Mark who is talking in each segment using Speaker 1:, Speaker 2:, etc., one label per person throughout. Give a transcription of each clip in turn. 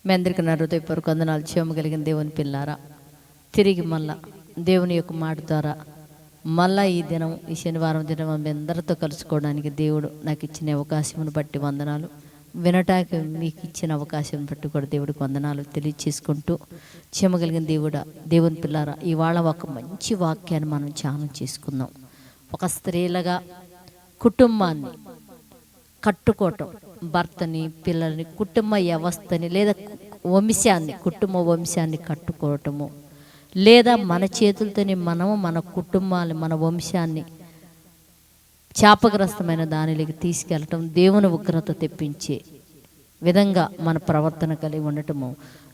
Speaker 1: మీ అందరికీ నా హృదయపూర్వక వందనాలు. జీవము కలిగిన దేవుని పిల్లారా, తిరిగి మళ్ళా దేవుని యొక్క మాట ద్వారా మళ్ళా ఈ దినం, ఈ శనివారం దినం మీ అందరితో కలుసుకోవడానికి దేవుడు నాకు ఇచ్చిన అవకాశమును బట్టి వందనాలు. వినటానికి మీకు ఇచ్చిన అవకాశం బట్టి కూడా దేవుడికి వందనాలు తెలియచేసుకుంటూ, జీవమగలిగిన దేవుని పిల్లారా, ఇవాళ ఒక మంచి వాక్యాన్ని మనం ధ్యానం చేసుకుందాం. ఒక స్త్రీలుగా కుటుంబాన్ని కట్టుకోవటం, భర్తని, పిల్లల్ని, కుటుంబ వ్యవస్థని లేదా వంశాన్ని, కుటుంబ వంశాన్ని కట్టుకోవటము, లేదా మన చేతులతోని మనము మన కుటుంబాన్ని, మన వంశాన్ని శాపగ్రస్తమైన దానిలోకి తీసుకెళ్ళటం, దేవుని ఉగ్రత తెప్పించే విధంగా మన ప్రవర్తన కలిగి ఉండటము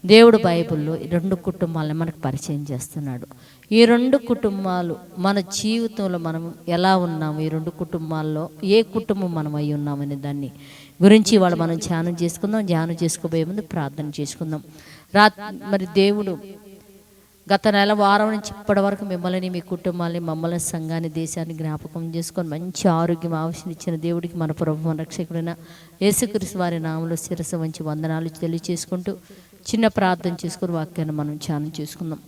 Speaker 1: దేవుడు బైబిల్లో ఈ రెండు కుటుంబాలను మనకు పరిచయం చేస్తున్నాడు. ఈ రెండు కుటుంబాలు మన జీవితంలో మనం ఎలా ఉన్నాము, ఈ రెండు కుటుంబాల్లో ఏ కుటుంబం మనం అయి ఉన్నామనే దాన్ని గురించి ఇవాళ మనం ధ్యానం చేసుకుందాం. ధ్యానం చేసుకోబోయే ముందు ప్రార్థన చేసుకుందాం. మరి దేవుడు గత నెల వారం నుంచి ఇప్పటి వరకు మిమ్మల్ని, మీ కుటుంబాన్ని, మమ్మల్ని, సంఘాన్ని, దేశాన్ని జ్ఞాపకం చేసుకొని మంచి ఆరోగ్యం ఆవిష్యం ఇచ్చిన దేవుడికి, మన ప్రభు రక్షకుడైన యేసుక్రీస్తు వారి నామములో శిరస్సు వంచి వందనాలు తెలియచేసుకుంటూ చిన్న ప్రార్థన చేసుకుని వాక్యాన్ని మనం ధ్యానం చేసుకుందాం.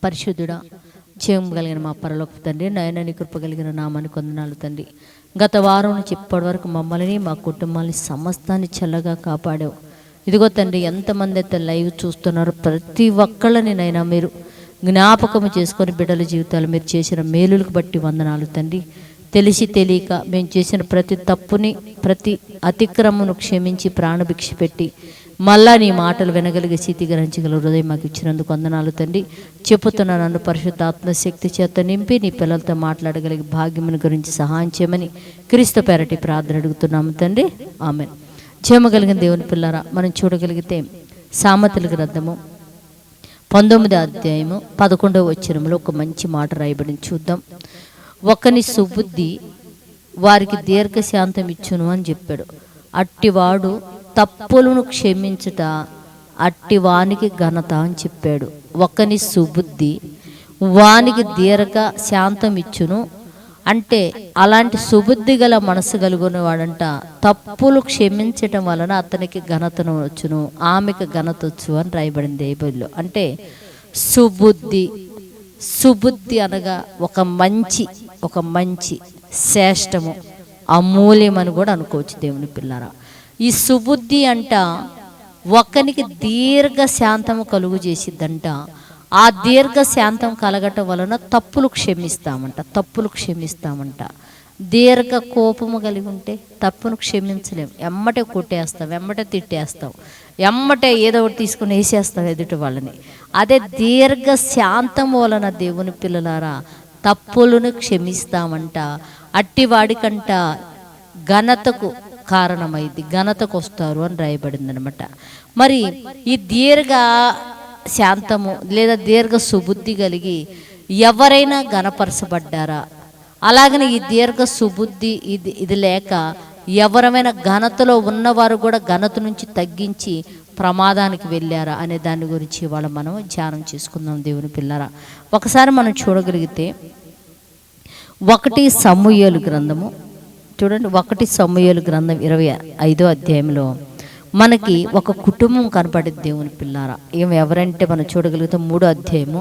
Speaker 1: పరిశుద్ధుడా, జీవం కలిగిన మా పరలోక తండ్రి, నయనని కృప కలిగిన నామానికి వందనాలు తండ్రి. గత వారం నుంచి ఇప్పటి వరకు మమ్మల్ని, మా కుటుంబాన్ని, సమస్తాన్ని చల్లగా కాపాడావు. ఇదిగో తండ్రి, ఎంతమంది అయితే లైవ్ చూస్తున్నారో ప్రతి ఒక్కళ్ళని నైనా మీరు జ్ఞాపకం చేసుకొని బిడ్డల జీవితాలు మీరు చేసిన మేలులకు బట్టి వందనాలు తండ్రి. తెలిసి తెలియక మేము చేసిన ప్రతి తప్పుని, ప్రతి అతిక్రమను క్షమించి ప్రాణభిక్ష పెట్టి మళ్ళా నీ మాటలు వినగలిగే స్థితి గ్రహించగల హృదయం మాకు ఇచ్చినందుకు వందనాలు తండ్రి. చెప్పుతున్న నన్ను పరిశుద్ధాత్మ శక్తి చేత నింపి నీ పిల్లలతో మాట్లాడగలిగే భాగ్యముని గురించి సహాయం చేయమని క్రీస్తు పేరటి ప్రార్థన అడుగుతున్నాము తండ్రి, ఆమేన్. జీవమగలిగిన దేవుని పిల్లరా, మనం చూడగలిగితే సామెతల గ్రంథము 19వ అధ్యాయము 11వ వచనంలో ఒక మంచి మాట రాయబడింది, చూద్దాం. ఒకని సుబుద్ధి వారికి దీర్ఘశాంతం ఇచ్చును అని చెప్పాడు. అట్టివాడు తప్పులను క్షమించుట అట్టివానికి ఘనత అని చెప్పాడు. ఒకని సుబుద్ధి వానికి దీర్ఘ శాంతం ఇచ్చును అంటే అలాంటి సుబుద్ధి గల మనసు కలుగునేవాడంట తప్పులు క్షమించటం వలన అతనికి ఘనతను వచ్చును, ఆమెకు ఘనత వచ్చు అని రాయబడింది బైబిల్లో. అంటే సుబుద్ధి అనగా ఒక మంచి శ్రేష్టము, అమూల్యం అని కూడా అనుకోవచ్చు దేవుని పిల్లరా. ఈ సుబుద్ధి అంట ఒకనికి దీర్ఘ శాంతము కలుగు చేసిద్దంట. ఆ దీర్ఘ శాంతం కలగటం వలన తప్పులు క్షమిస్తామంట. దీర్ఘ కోపము కలిగి ఉంటే తప్పును క్షమించలేం, ఎమ్మటే కొట్టేస్తాం, ఎమ్మటే తిట్టేస్తాం, ఎమ్మటే ఏదో ఒకటి తీసుకుని వేసేస్తాం ఎదుటి వాళ్ళని. అదే దీర్ఘ శాంతం వలన దేవుని పిల్లలారా తప్పులను క్షమిస్తామంట. అట్టివాడికంట ఘనతకు కారణమైంది, ఘనతకు వస్తారు అని రాయబడింది అనమాట. మరి ఈ దీర్ఘ శాంతము లేదా దీర్ఘ సుబుద్ధి కలిగి ఎవరైనా ఘనపరచబడ్డారా? అలాగనే ఈ దీర్ఘ సుబుద్ధి ఇది లేక ఎవరైనా ఘనతలో ఉన్నవారు కూడా ఘనత నుంచి తగ్గించి ప్రమాదానికి వెళ్ళారా అనే దాని గురించి ఇవాళ మనం ధ్యానం చేసుకుందాం దేవుని పిల్లరా. ఒకసారి మనం చూడగలిగితే 1 సమూయేలు గ్రంథము చూడండి. 1 సమూయేలు గ్రంథం 25వ అధ్యాయంలో మనకి ఒక కుటుంబం కనపడేది దేవుని పిల్లారా. ఎవరంటే మనం చూడగలిగితే 3వ అధ్యాయము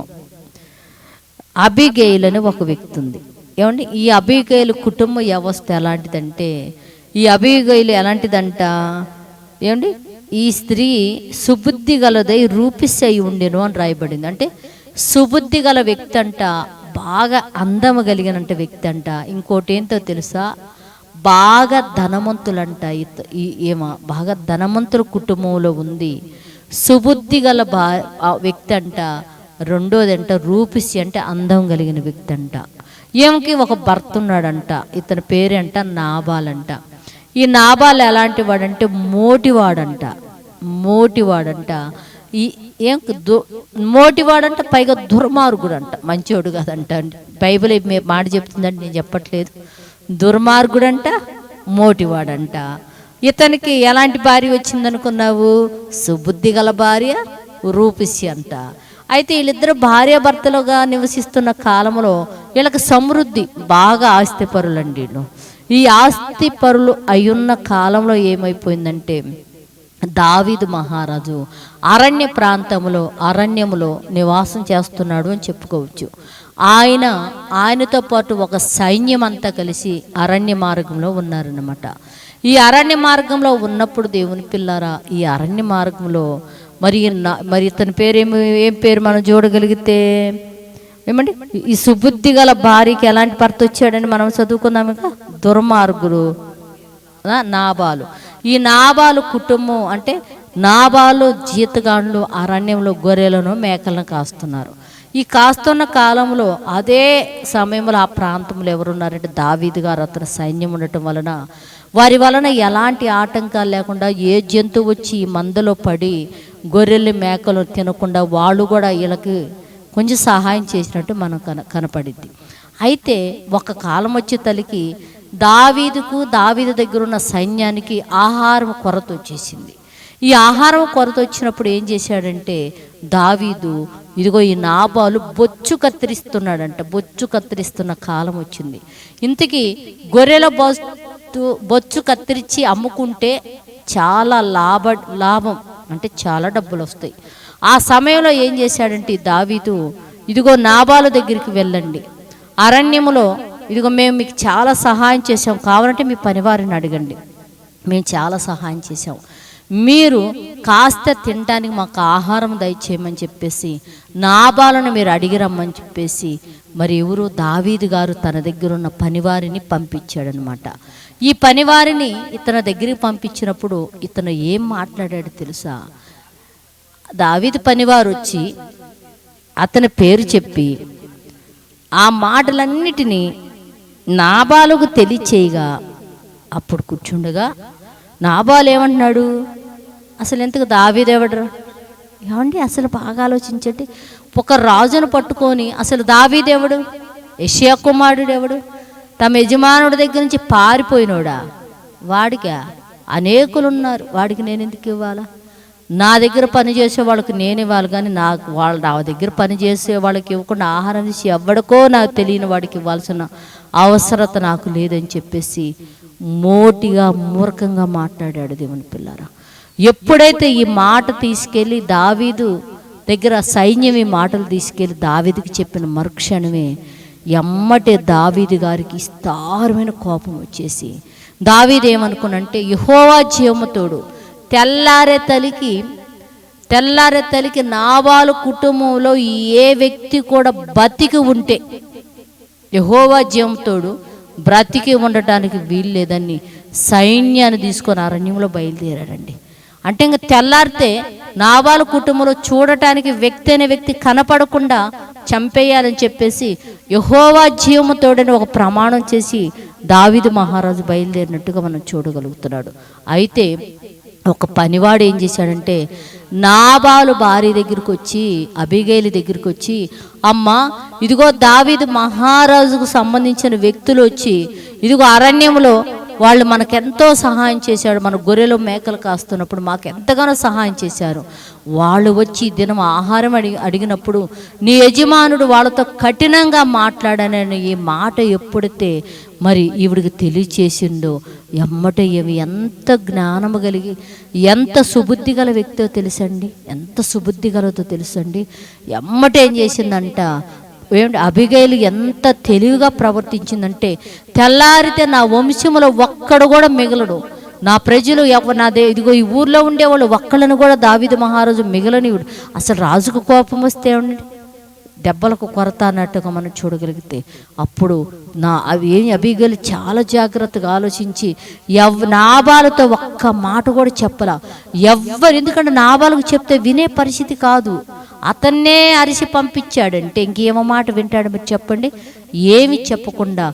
Speaker 1: అబీగైలు అని ఒక వ్యక్తి ఉంది. ఏమండి, ఈ అబీగైలు కుటుంబ వ్యవస్థ ఎలాంటిదంటే, ఈ అబీగైలు ఎలాంటిదంట ఏమండి, ఈ స్త్రీ సుబుద్ధి గలదై రూపిసి అయి ఉండెను అని రాయబడింది. అంటే సుబుద్ధి గల వ్యక్తి అంట, బాగా అందము కలిగినంట వ్యక్తి అంట. ఇంకోటి ఏంటో తెలుసా, బాగా ధనవంతులంట. బాగా ధనవంతుల కుటుంబంలో ఉంది. సుబుద్ధి గల వ్యక్తి అంట. రెండోది అంట రూపిసి అంటే అందం కలిగిన వ్యక్తి అంట. ఈమెకి ఒక భర్త ఉన్నాడంట, ఇతని పేరంట నాబాలంట. ఈ నాబాల్ ఎలాంటి వాడంటే మోటివాడంట. మోటివాడంట, పైగా దుర్మార్గుడు అంట, మంచివాడు కాదంట. బైబిల్ మాట చెప్తుందంటే నేను చెప్పట్లేదు. దుర్మార్గుడంట, మోటివాడంట. ఇతనికి ఎలాంటి భార్య వచ్చిందనుకున్నావు? సుబుద్ధి గల భార్య, రూపిసి అంట. అయితే వీళ్ళిద్దరు భార్యాభర్తలుగా నివసిస్తున్న కాలంలో వీళ్ళకి సమృద్ధి, బాగా ఆస్తి పరులండి. ఈ ఆస్తి పరులు అయ్యున్న కాలంలో ఏమైపోయిందంటే దావీదు మహారాజు అరణ్యములో నివాసం చేస్తున్నాడు అని చెప్పుకోవచ్చు. ఆయనతో పాటు ఒక సైన్యం అంతా కలిసి అరణ్య మార్గంలో ఉన్నారన్నమాట. ఈ అరణ్య మార్గంలో ఉన్నప్పుడు దేవుని పిల్లారా, ఈ అరణ్య మార్గంలో మరి ఇతని పేరు ఏం పేరు మనం చూడగలిగితే ఏమండి, ఈ సుబుద్ధి గల భార్యకి ఎలాంటి భర్త వచ్చాడని మనం చదువుకుందాం. ఇంకా దుర్మార్గుడు నాబాలు. ఈ నాబాలు కుటుంబం అంటే నాబాలు జీతగాండ్లు అరణ్యంలో గొర్రెలను మేకలను కాస్తున్నారు. ఈ కాస్తున్న కాలంలో అదే సమయంలో ఆ ప్రాంతంలో ఎవరున్నారంటే దావీదు గారు, అతని సైన్యం ఉండటం వలన వారి వలన ఎలాంటి ఆటంకాలు లేకుండా ఏ జంతువు వచ్చి మందలో పడి గొర్రెలు మేకలు తినకుండా వాళ్ళు కూడా వీళ్ళకి కొంచెం సహాయం చేసినట్టు మనం కనపడిద్ది. అయితే ఒక కాలం వచ్చే తలికి దావీదు దగ్గర ఉన్న సైన్యానికి ఆహారం కొరత వచ్చేసింది. ఈ ఆహారం కొరత వచ్చినప్పుడు ఏం చేశాడంటే దావీదు ఇదిగో ఈ నాబాలు బొచ్చు కత్తిరిస్తున్న కాలం వచ్చింది. ఇంతకీ గొర్రెల బొచ్చు కత్తిరించి అమ్ముకుంటే చాలా లాభం అంటే చాలా డబ్బులు వస్తాయి. ఆ సమయంలో ఏం చేశాడంటే దావీదు, ఇదిగో నాబాలు దగ్గరికి వెళ్ళండి, అరణ్యములో ఇదిగో మేము మీకు చాలా సహాయం చేసాం, కావాలంటే మీ పనివారిని అడగండి, మేము చాలా సహాయం చేసాం, మీరు కాస్త తినడానికి మాకు ఆహారం దయచేయమని చెప్పేసి నాబాలను మీరు అడిగిరమ్మని చెప్పేసి మరి ఎవరు దావీదు గారు తన దగ్గర ఉన్న పనివారిని పంపించాడనమాట. ఈ పనివారిని ఇతని దగ్గరికి పంపించినప్పుడు ఇతను ఏం మాట్లాడాడు తెలుసా? దావీదు పనివారు వచ్చి అతని పేరు చెప్పి ఆ మాటలన్నిటినీ నాబాలుకు తెలియచేయగా అప్పుడు కూర్చుండగా నాబాలు ఏమంటున్నాడు, అసలు ఎందుకు దావీదు ఎవడరా? ఏమండి అసలు బాగా ఆలోచించండి. ఒక రాజును పట్టుకొని అసలు దావీదు ఎవడు? యెషయా కుమారుడు ఎవడు? తమ యజమానుడి దగ్గర నుంచి పారిపోయినోడా? వాడికా? అనేకులు ఉన్నారు, వాడికి నేను ఎందుకు ఇవ్వాలా? నా దగ్గర పనిచేసే వాళ్ళకి నేను ఇవ్వాలి, కానీ నా దగ్గర పనిచేసే వాళ్ళకి ఇవ్వకుండా ఆహారం తీసి ఎవడికో నాకు తెలియని వాడికి ఇవ్వాల్సిన అవసరత నాకు లేదని చెప్పేసి మోటిగా మూర్ఖంగా మాట్లాడాడు దేవుని పిల్లారా. ఎప్పుడైతే ఈ మాట తీసుకెళ్ళి దావీదు దగ్గర సైన్యం ఈ మాటలు తీసుకెళ్ళి దావీదుకి చెప్పిన మరుక్షణమే ఎమ్మటే దావీదు గారికి విస్తారమైన కోపం వచ్చేసి దావీదు ఏమనుకున్నంటే, యెహోవా జీవముతోడు తెల్లారే తలికి నాబాలు కుటుంబంలో ఏ వ్యక్తి కూడా బతికి ఉంటే యెహోవా జీవంతోడు బ్రతికి ఉండటానికి వీలు లేదని సైన్యాన్ని తీసుకొని అరణ్యంలో బయలుదేరాడండి. అంటే ఇంకా తెల్లారితే నాబాలు కుటుంబంలో చూడటానికి వ్యక్తి కనపడకుండా చంపేయాలని చెప్పేసి యెహోవా జీవముతోడని ఒక ప్రమాణం చేసి దావీదు మహారాజు బయలుదేరినట్టుగా మనం చూడగలుగుతున్నాడు. అయితే ఒక పనివాడు ఏం చేశాడంటే నాబాలు భార్య దగ్గరికి వచ్చి, అబీగైలు దగ్గరికి వచ్చి, అమ్మ ఇదిగో దావీదు మహారాజుకు సంబంధించిన వ్యక్తులు వచ్చి ఇదిగో అరణ్యంలో వాళ్ళు మనకెంతో సహాయం చేశాడు, మన గొర్రెలు మేకలు కాస్తున్నప్పుడు మాకు ఎంతగానో సహాయం చేశారు, వాళ్ళు వచ్చి దినం ఆహారం అడిగినప్పుడు నీ యజమానుడు వాళ్ళతో కఠినంగా మాట్లాడానని ఈ మాట ఎప్పుడైతే మరి ఈవిడికి తెలియచేసిందో ఎమ్మటే ఇవి ఎంత జ్ఞానము కలిగి ఎంత సుబుద్ధి గల వ్యక్తో తెలుసండి, ఎంత సుబుద్ధి గలతో తెలుసండి. ఎమ్మటే ఏం చేసిందంట, ఏమిటి అబీగైలు ఎంత తెలివిగా ప్రవర్తించిందంటే, తెల్లారితే నా వంశంలో ఒక్కడు కూడా మిగలడు, నా ప్రజలు ఇదిగో ఈ ఊర్లో ఉండేవాళ్ళు ఒక్కళ్ళను కూడా దావీదు మహారాజు మిగలనివుడు. అసలు రాజుకు కోపం వస్తే ఉండి దెబ్బలకు కొరత అన్నట్టుగా మనం చూడగలిగితే అప్పుడు అబీగైలు చాలా జాగ్రత్తగా ఆలోచించి నాబాలుతో ఒక్క మాట కూడా చెప్పలా. ఎందుకంటే నాబాలుకు చెప్తే వినే పరిస్థితి కాదు, అతన్నే అరిసి పంపించాడంటే ఇంకేమో మాట వింటాడు మీరు చెప్పండి. ఏమి చెప్పకుండా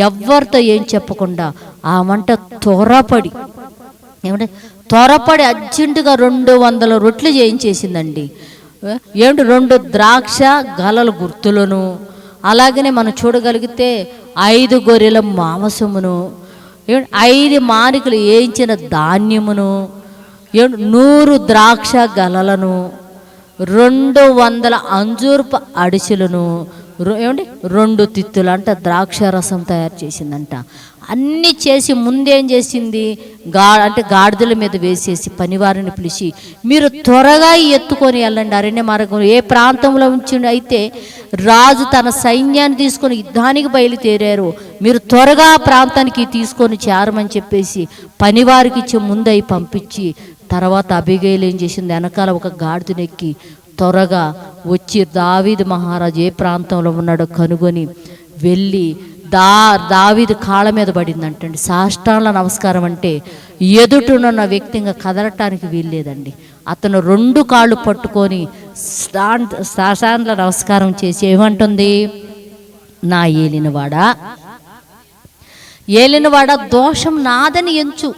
Speaker 1: ఎవరితో ఏం చెప్పకుండా ఆ వంట త్వరపడి అర్జెంటుగా 200 రొట్లు చేయించేసిందండి. 2 ద్రాక్ష గలల గుర్తులను, అలాగనే మనం చూడగలిగితే 5 గొర్రెల మాంసమును, 5 మానికలు వేయించిన ధాన్యమును, 100 ద్రాక్ష గలలను, 200 అంజూరపు అడిసెలను, ఏమండి 2 తిత్తులు అంట ద్రాక్ష రసం తయారు చేసిందంట. అన్నీ చేసి ముందేం చేసింది, అంటే గాడిదల మీద వేసేసి పనివారిని పిలిచి మీరు త్వరగా ఎత్తుకొని వెళ్ళండి అరణ్య మార్గం ఏ ప్రాంతంలో ఉంచి అయితే రాజు తన సైన్యాన్ని తీసుకొని యుద్ధానికి బయలుదేరారు, మీరు త్వరగా ఆ ప్రాంతానికి తీసుకొని చేరమని చెప్పేసి పనివారికి ఇచ్చి ముందై పంపించి, తర్వాత అబిగైల్ ఏం చేసింది, వెనకాల ఒక గాడిదనెక్కి త్వరగా వచ్చి దావీదు మహారాజు ఏ ప్రాంతంలో ఉన్నాడో కనుగొని వెళ్ళి దావీదు కాళ్ళ మీద పడిందంటండి. సాష్టాంగ నమస్కారం అంటే ఎదుటనున్న వ్యక్తి ఇంకా కదలటానికి వీల్లేదండి. అతను 2 కాళ్ళు పట్టుకొని సాష్టాంగ నమస్కారం చేసి ఏమంటుంది, నా ఏలినవాడా దోషం నాదని ఎంచు,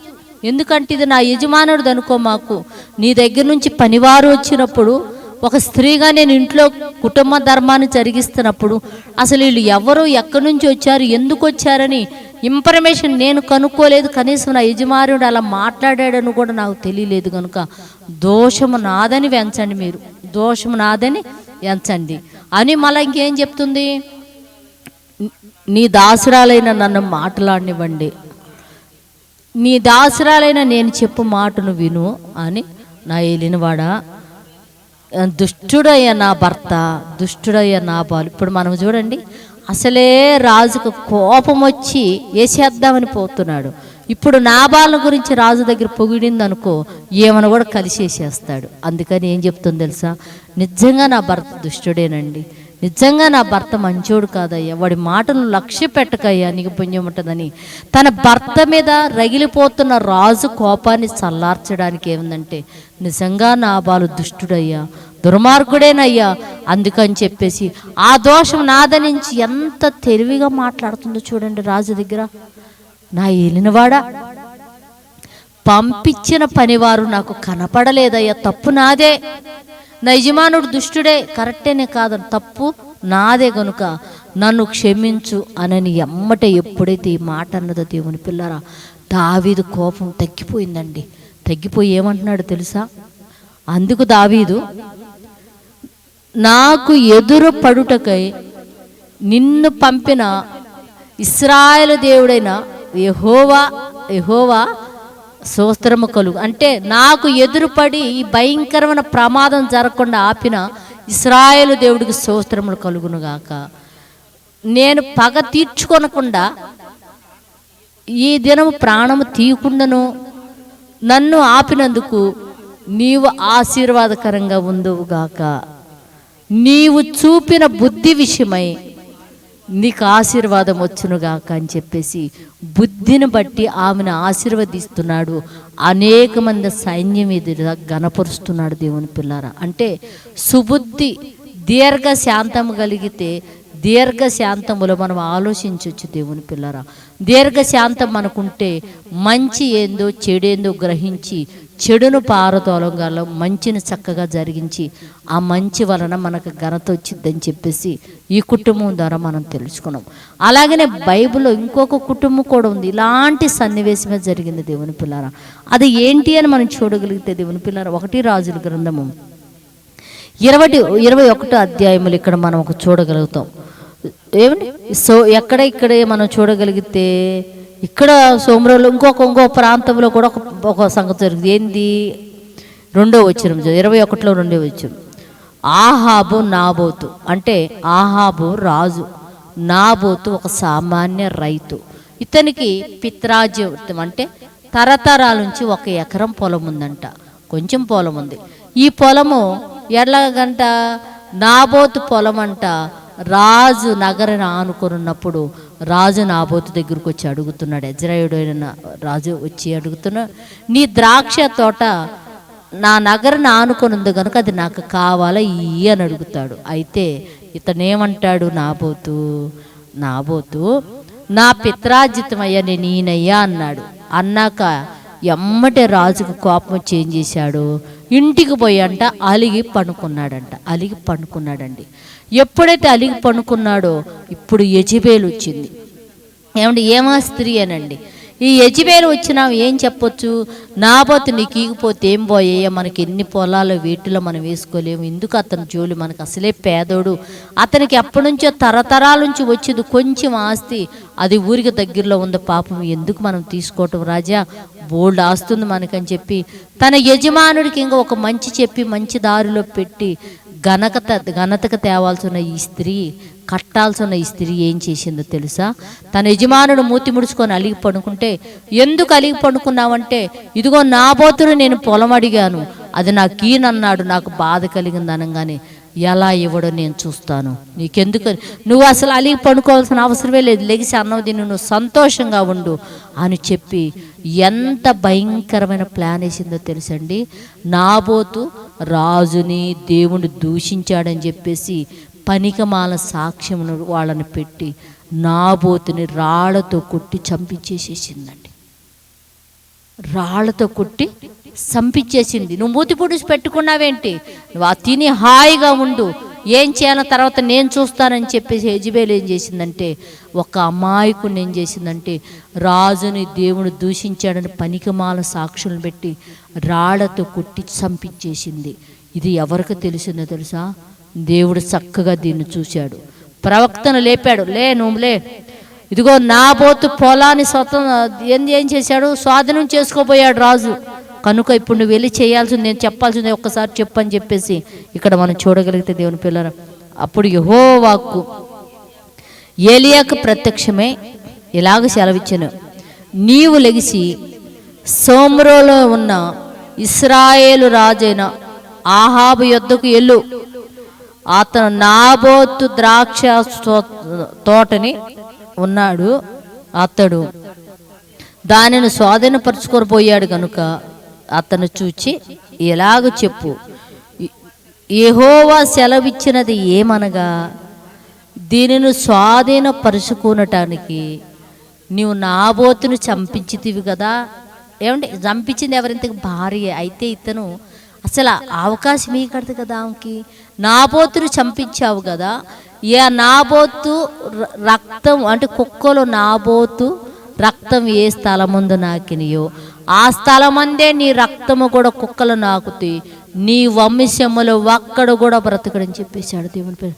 Speaker 1: ఎందుకంటే ఇది నా యజమానుడు అనుకో, మాకు నీ దగ్గర నుంచి పనివారు వచ్చినప్పుడు ఒక స్త్రీగా నేను ఇంట్లో కుటుంబ ధర్మాన్ని జరిగిస్తున్నప్పుడు అసలు వీళ్ళు ఎవరు, ఎక్కడి నుంచి వచ్చారు, ఎందుకు వచ్చారని ఇన్ఫర్మేషన్ నేను కనుక్కోలేదు. కనీసం నా యజమానుడు అలా మాట్లాడాడని కూడా నాకు తెలియలేదు. కనుక దోషము నాదని ఎంచండి, మీరు దోషము నాదని ఎంచండి అని. మళ్ళీ ఇంకేం చెప్తుంది, నీ దాసురాలైన నన్ను మాట్లాడనివ్వండి, నీ దాసురాలైన నేను చెప్పు మాటను విను అని. నా ఏలినవాడా దుష్టుడయ్య నా భర్త, దుష్టుడయ్య నా బాలు. ఇప్పుడు మనం చూడండి, అసలే రాజుకు కోపం వచ్చి వేసేద్దామని పోతున్నాడు. ఇప్పుడు నాబాల గురించి రాజు దగ్గర పొగిడింది అనుకో, ఏమని కూడా కలిసేసేస్తాడు. అందుకని ఏం చెప్తుంది తెలుసా, నిజంగా నా భర్త దుష్టుడేనండి, నిజంగా నా భర్త మంచోడు కాదయ్యా, వాడి మాటను లక్ష్య పెట్టకయ్యా, నీకు పుణ్యం ఉంటుందని. తన భర్త మీద రగిలిపోతున్న రాజు కోపాన్ని చల్లార్చడానికి ఏముందంటే, నిజంగా నాబాలు దుష్టుడయ్యా, దుర్మార్గుడేనయ్యా, అందుకని చెప్పేసి ఆ దోషం నాదనించి ఎంత తెలివిగా మాట్లాడుతుందో చూడండి రాజు దగ్గర. నా ఏలినవాడా, పంపించిన పనివారు నాకు కనపడలేదయ్యా, తప్పు నాదే, నా యజమానుడు దుష్టుడే, కరెక్టేనే కాదని, తప్పు నాదే, గనుక నన్ను క్షమించు అనని ఎమ్మటే ఎప్పుడైతే ఈ మాట అన్నదో దేవుని పిల్లరా, దావీదు కోపం తగ్గిపోయిందండి. తగ్గిపోయి ఏమంటున్నాడు తెలుసా, అందుకు దావీదు, నాకు ఎదురు పడుటకై నిన్ను పంపిన ఇశ్రాయేలు దేవుడైన యెహోవా స్తోత్రము కలుగు. అంటే నాకు ఎదురుపడి ఈ భయంకరమైన ప్రమాదం జరగకుండా ఆపిన ఇశ్రాయేలు దేవుడికి స్తోత్రములు కలుగునుగాక. నేను పగ తీర్చుకొనకుండా ఈ దినము ప్రాణము తీయకుండాను నన్ను ఆపినందుకు నీవు ఆశీర్వాదకరంగా ఉందువుగాక. నీవు చూపిన బుద్ధి విషయమై నీకు ఆశీర్వాదం వచ్చునుగాక అని చెప్పేసి బుద్ధిని బట్టి ఆమెను ఆశీర్వదిస్తున్నాడు. అనేక మంది సైన్యం ఎదురుగా గణపరుస్తున్నాడు దేవుని పిల్లారా. అంటే సుబుద్ధి దీర్ఘశాంతము కలిగితే దీర్ఘశాంతములో మనం ఆలోచించవచ్చు దేవుని పిల్లరా. దీర్ఘశాంతం మనకుంటే మంచి ఏందో చెడేందో గ్రహించి చెడును పారదోలంగాల మంచిని చక్కగా జరిగించి ఆ మంచి వలన మనకు ఘనత వచ్చిద్దని చెప్పేసి ఈ కుటుంబం ద్వారా మనం తెలుసుకున్నాం. అలాగనే బైబిల్లో ఇంకొక కుటుంబం కూడా ఉంది, ఇలాంటి సన్నివేశమే జరిగింది దేవుని పిల్లారా. అది ఏంటి అని మనం చూడగలిగితే దేవుని పిల్లారా, 1 రాజుల గ్రంథము 21 అధ్యాయములు ఇక్కడ మనం ఒక చూడగలుగుతాం. ఏమండి ఇక్కడే మనం చూడగలిగితే ఇక్కడ సోమరంలో ఇంకో ప్రాంతంలో కూడా ఒక సంగతి జరిగింది. ఏంది? 2వ వచనం 21లో 2వ వచనం. ఆహాబు నాబోతు, అంటే ఆహాబు రాజు, నాబోతు ఒక సామాన్య రైతు. ఇతనికి పిత్రాజ్యం అంటే తరతరాల నుంచి 1 ఎకరం పొలం ఉందంట, కొంచెం పొలం ఉంది. ఈ పొలము ఎలాగంట, నాబోతు పొలం అంట. రాజు నగరని ఆనుకొనున్నప్పుడు రాజు నాబోతు దగ్గరకు వచ్చి అడుగుతున్నాడు, యెజ్రెయేలుడైన రాజు వచ్చి అడుగుతున్నా, నీ ద్రాక్ష తోట నా నగరని ఆనుకొని ఉంది కనుక అది నాకు కావాలా ఇయ్యి అని అడుగుతాడు. అయితే ఇతనేమంటాడు, నాబోతు నా పిత్రార్జితమయ్యా నేను ఈయనయ్యా అన్నాడు. అన్నాక ఎమ్మటే రాజుకు కోపం వచ్చి ఏం చేశాడు, ఇంటికి పోయి అంట అలిగి పండుకున్నాడండి. ఎప్పుడైతే అలిగి పండుకున్నాడో ఇప్పుడు యెజెబెలు వచ్చింది. ఏమంటే ఏమా స్త్రీ అనండి. ఈ యెజబెలు వచ్చినా ఏం చెప్పొచ్చు? నాబోతు నీకు ఈగిపోతే ఏం పోయే, మనకి ఎన్ని పొలాలు వీటిలో మనం వేసుకోలేము, ఎందుకు అతని జోలి, మనకు అసలే పేదోడు, అతనికి ఎప్పటి నుంచో తరతరాల నుంచి వచ్చేది కొంచెం ఆస్తి, అది ఊరికి దగ్గరలో ఉంది, పాపం ఎందుకు మనం తీసుకోవటం రాజా, బోల్డ్ ఆస్తుంది మనకని చెప్పి తన యజమానుడికి ఇంకా ఒక మంచి చెప్పి మంచి దారిలో పెట్టి ఘనతకు తేవాల్సిన ఈ స్త్రీ, కట్టాల్సిన ఈ స్త్రీ ఏం చేసిందో తెలుసా? తన యజమానుడు మూతి ముడుచుకొని అలిగి పడుకుంటే, ఎందుకు అలిగి పడుకున్నావంటే, ఇదిగో నాబోతును నేను పొలం అడిగాను, అది నాకు ఈయనన్నాడు, నాకు బాధ కలిగింది అనగానే, ఎలా ఇవ్వడో నేను చూస్తాను, నీకెందుకు, నువ్వు అసలు అలిగి పడుకోవాల్సిన అవసరమే లేదు, లెగిసి అన్నం తిని నువ్వు సంతోషంగా ఉండు అని చెప్పి ఎంత భయంకరమైన ప్లాన్ వేసిందో తెలుసండి. నాబోతు రాజుని దేవుని దూషించాడని చెప్పేసి పనికమాల సాక్ష్యమును వాళ్ళని పెట్టి నాబోతుని రాళ్లతో కొట్టి చంపించేసేసిందండి. రాళ్లతో కొట్టి చంపించేసింది. నువ్వు మూతి పొడిచి పెట్టుకున్నావేంటి, నువ్వు ఆ తిని హాయిగా ఉండు, ఏం చేయాలో తర్వాత నేను చూస్తానని చెప్పేసి యెజబెలు ఏం చేసిందంటే, ఒక అమాయకుని ఏం చేసిందంటే, రాజుని దేవుని దూషించాడని పనికిమాల సాక్షులను పెట్టి రాళ్లతో కొట్టి చంపించేసింది. ఇది ఎవరికి తెలిసిందో తెలుసా? దేవుడు చక్కగా దీన్ని చూశాడు, ప్రవక్తను లేపాడు, లే నువ్వు లే, ఇదిగో నాబోతు పొలాన్ని ఏం చేశాడు, స్వాధీనం చేసుకోబోయాడు రాజు, కనుక ఇప్పుడు నువ్వు వెళ్ళి చేయాల్సింది, నేను చెప్పాల్సింది ఒక్కసారి చెప్పు అని చెప్పేసి ఇక్కడ మనం చూడగలిగితే దేవుని పిల్లల, అప్పుడు యెహోవాకు ఏలియాకు ప్రత్యక్షమే ఇలాగ సెలవిచ్చెను, నీవు లెగిసి సోమ్రోలో ఉన్న ఇశ్రాయేలు రాజైన ఆహాబు యొద్దకు ఎల్లు, అతను నాబోతు ద్రాక్ష తోటని ఉన్నాడు, అతడు దానిని స్వాధీనపరుచుకోపోయాడు కనుక అతను చూచి ఎలాగ చెప్పు, యెహోవా సెలవిచ్చినది ఏమనగా, దీనిని స్వాధీనపరుచుకునటానికి నీవు నాబోతును చంపించితివి కదా. ఏమంటే చంపించింది ఎవరింతకు భార్య అయితే, ఇతను అసలు అవకాశం ఇవ్వకూడదు కదా ఆమెకి, నాబోతును చంపించావు కదా, ఏ నాబోతు రక్తం అంటే కుక్కలో నాబోతు రక్తం ఏ స్థలముందు నాకినియో ఆ స్థలమందే నీ రక్తము కూడా కుక్కలు నాకుతాయి, నీ వంశములో ఒక్కడు కూడా బ్రతకడని చెప్పేశాడు దేవుని పేరు.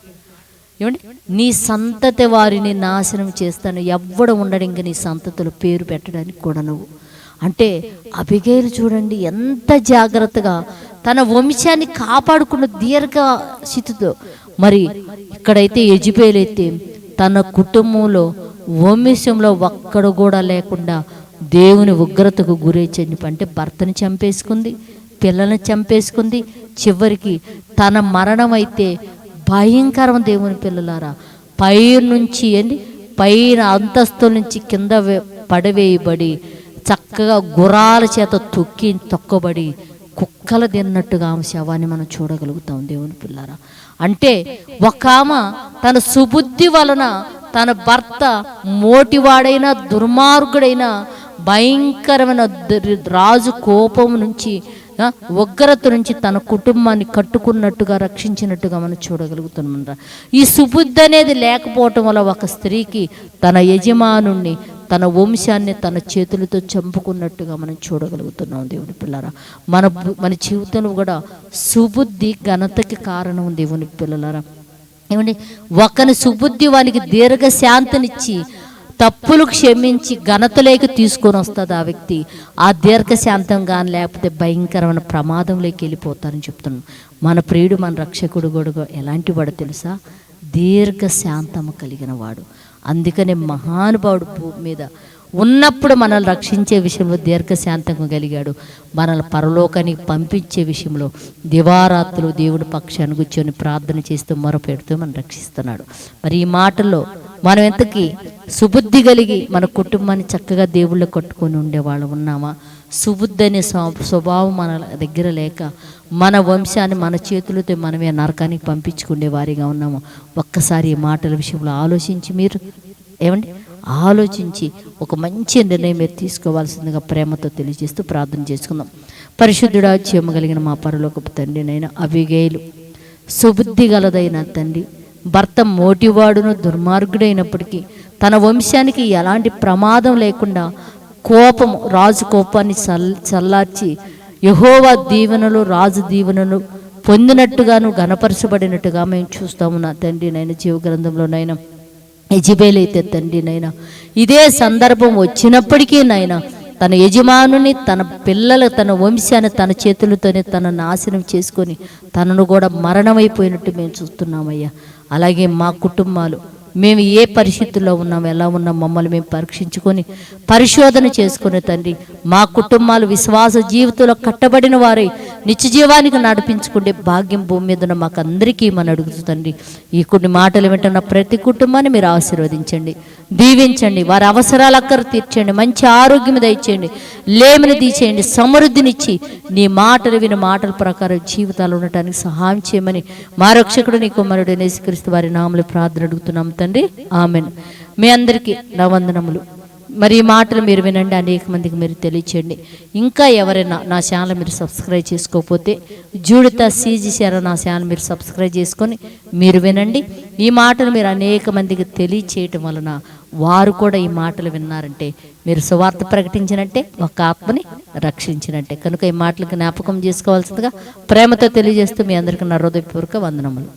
Speaker 1: ఏమండి, నీ సంతతి వారిని నాశనం చేస్తాను, ఎవ్వడు ఉండడు ఇంక నీ సంతతులు పేరు పెట్టడానికి కూడా నువ్వు అంటే. అబిగైలు చూడండి ఎంత జాగ్రత్తగా తన వంశాన్ని కాపాడుకున్న దీర్ఘ స్థితితో. మరి ఇక్కడైతే యెజబెలు అయితే తన కుటుంబంలో వంశంలో ఒక్కడు కూడా లేకుండా దేవుని ఉగ్రతకు గురై అంటే భర్తని చంపేసుకుంది, పిల్లల్ని చంపేసుకుంది, చివరికి తన మరణం అయితే భయంకరం. దేవుని పిల్లలారా, పైన అంతస్తుల నుంచి కింద పడవేయబడి చక్కగా గుర్రాల చేత తొక్కబడి కుక్కలు తిన్నట్టుగా ఆమె శవాన్ని మనం చూడగలుగుతాం దేవుని పిల్లారా. అంటే ఒక ఆమె తన సుబుద్ధి వలన తన భర్త మోటివాడైన దుర్మార్గుడైన భయంకరమైన రాజు కోపం నుంచి ఉగ్రత నుంచి తన కుటుంబాన్ని కట్టుకున్నట్టుగా రక్షించినట్టుగా మనం చూడగలుగుతున్నాం. ఈ సుబుద్ధి అనేది లేకపోవటం వల్ల ఒక స్త్రీకి తన యజమానుణ్ణి తన వంశాన్ని తన చేతులతో చంపుకున్నట్టుగా మనం చూడగలుగుతున్నాం దేవుని పిల్లరా. మన జీవితంలో కూడా సుబుద్ధి ఘనతకి కారణం దేవుని పిల్లలారా. ఏమండి, ఒకని సుబుద్ధి వానికి దీర్ఘశాంతినిచ్చి తప్పులు క్షమించి ఘనతలోకి తీసుకొని వస్తుంది ఆ వ్యక్తి. ఆ దీర్ఘశాంతం కానీ లేకపోతే భయంకరమైన ప్రమాదంలోకి వెళ్ళిపోతారని చెప్తున్నాను. మన ప్రియుడు మన రక్షకుడు కూడా ఎలాంటి వాడు తెలుసా? దీర్ఘశాంతము కలిగిన వాడు. అందుకనే మహానుభావుడు భూమి మీద ఉన్నప్పుడు మనల్ని రక్షించే విషయంలో దీర్ఘశాంతంగా కలిగాడు. మనల్ని పరలోకానికి పంపించే విషయంలో దివారాత్రులు దేవుడి పక్షాన్ని కూర్చొని ప్రార్థన చేస్తూ మొరపెడుతూ మనం రక్షిస్తున్నాడు. మరి ఈ మాటల్లో మనం ఎంతకీ సుబుద్ధి కలిగి మన కుటుంబాన్ని చక్కగా దేవుళ్ళు కట్టుకొని ఉండేవాళ్ళు ఉన్నామా? సుబుద్ధి అనే స్వభావం మన దగ్గర లేక మన వంశాన్ని మన చేతులతో మనమే నరకానికి పంపించుకునే వారిగా ఉన్నాము. ఒక్కసారి ఈ మాటల విషయంలో ఆలోచించి మీరు ఆలోచించి ఒక మంచి నిర్ణయం మీరు తీసుకోవాల్సిందిగా ప్రేమతో తెలియజేస్తూ ప్రార్థన చేసుకుందాం. పరిశుద్ధుడా, జీవము కలిగిన మా పరలోకపు తండ్రి నైనా అబిగైలు సుబుద్ధి గలదైన తండ్రి, భర్త మోటివాడును దుర్మార్గుడైనప్పటికీ తన వంశానికి ఎలాంటి ప్రమాదం లేకుండా కోపము, రాజు కోపాన్ని చల్లార్చి యెహోవా దీవెనలు, రాజు దీవెనలు పొందినట్టుగాను గణపరచబడినట్టుగా మేము చూస్తాము. నా తండ్రి నైనా జీవ గ్రంథంలోనైనా యెజెబెల్ అయితే తండ్రి నైనా ఇదే సందర్భం వచ్చినప్పటికీ నైనా తన యజమానుని, తన పిల్లలు, తన వంశాన్ని తన చేతులతోనే తన నాశనం చేసుకొని తనను కూడా మరణమైపోయినట్టు మేము చూస్తున్నామయ్యా. అలాగే మా కుటుంబాలు, మేము ఏ పరిస్థితుల్లో ఉన్నాం, ఎలా ఉన్నాం, మమ్మల్ని మేము పరీక్షించుకొని పరిశోధన చేసుకునే తండ్రి, మా కుటుంబాలు విశ్వాస జీవితంలో కట్టబడిన వారై నిత్య జీవానికి నడిపించుకుంటే భాగ్యం భూమి మీద ఉన్న మాకు అందరికీ మనం అడుగుతుందండి. ఈ కొన్ని మాటలు వింటున్న ప్రతి కుటుంబాన్ని మీరు ఆశీర్వదించండి, దీవించండి, వారి అవసరాలు అక్కర తీర్చండి, మంచి ఆరోగ్యం దయచేయండి, లేమిని తీసేయండి, సమృద్ధినిచ్చి నీ మాటలు విని మాటల ప్రకారం జీవితాలు ఉండటానికి సహాయం చేయమని మా రక్షకుడు నీ కుమారుడు యేసుక్రీస్తు వారి నామములో ప్రార్థన అడుగుతున్నాం తండ్రి, ఆమెన్. మీ అందరికీ నా వందనములు. మరి ఈ మాటలు మీరు వినండి, అనేక మందికి మీరు తెలియచేయండి. ఇంకా ఎవరైనా నా ఛానల్ మీరు సబ్స్క్రైబ్ చేసుకోకపోతే జూడిత CGCR నా ఛానల్ మీరు సబ్స్క్రైబ్ చేసుకొని మీరు వినండి. ఈ మాటలు మీరు అనేక మందికి తెలియచేయటం వలన వారు కూడా ఈ మాటలు విన్నారంటే మీరు సువార్త ప్రకటించినట్టే, ఒక ఆత్మని రక్షించినట్టే. కనుక ఈ మాటలకు జ్ఞాపకం చేసుకోవాల్సిందిగా ప్రేమతో తెలియజేస్తూ మీ అందరికీ నా హృదయపూర్వక వందనములు.